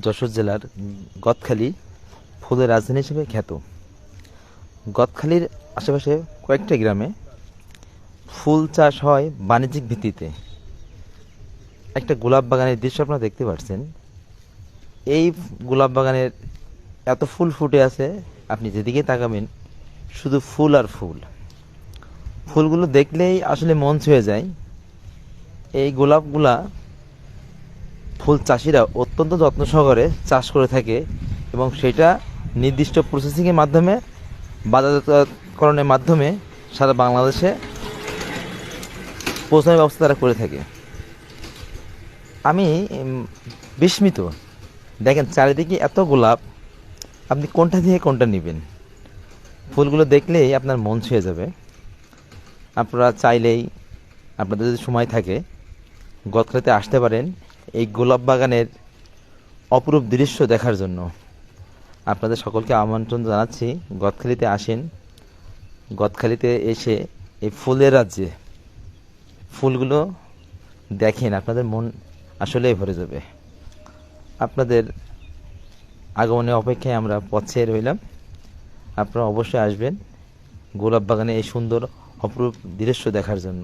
যশোর জেলার গদখালি ফুলের রাজধানী হিসেবে খ্যাত। গদখালির আশেপাশে কয়েকটা গ্রামে ফুল চাষ হয় বাণিজ্যিক ভিত্তিতে। একটা গোলাপ বাগানের দৃশ্য আপনারা দেখতে পাচ্ছেন। এই গোলাপ বাগানের এত ফুল ফুটে আছে, আপনি যেদিকে তাকাবেন শুধু ফুল আর ফুল। ফুলগুলো দেখলেই আসলে মন ছুঁয়ে যায়। এই গোলাপগুলা ফুল চাষিরা অত্যন্ত যত্ন সহকারে চাষ করে থাকে এবং সেটা নির্দিষ্ট প্রসেসিংয়ের মাধ্যমে, বাজারজাতকরণের মাধ্যমে সারা বাংলাদেশে পৌঁছানোর ব্যবস্থা তারা করে থাকে। আমি বিস্মিত, দেখেন চারিদিকে এত গোলাপ, আপনি কোনটা থেকে কোনটা নেবেন? ফুলগুলো দেখলেই আপনার মন ছুঁয়ে যাবে। আপনারা চাইলেই, আপনাদের যদি সময় থাকে, গদখালিতে আসতে পারেন এই গোলাপ বাগানের অপরূপ দৃশ্য দেখার জন্য। আপনাদের সকলকে আমন্ত্রণ জানাচ্ছি, গদখালিতে আসেন। গদখালিতে এসে এই ফুলের রাজ্যে ফুলগুলো দেখেন, আপনাদের মন আসলেই ভরে যাবে। আপনাদের আগমনের অপেক্ষায় আমরা পথে রইলাম। আপনারা অবশ্যই আসবেন গোলাপ বাগানে এই সুন্দর অপরূপ দৃশ্য দেখার জন্য।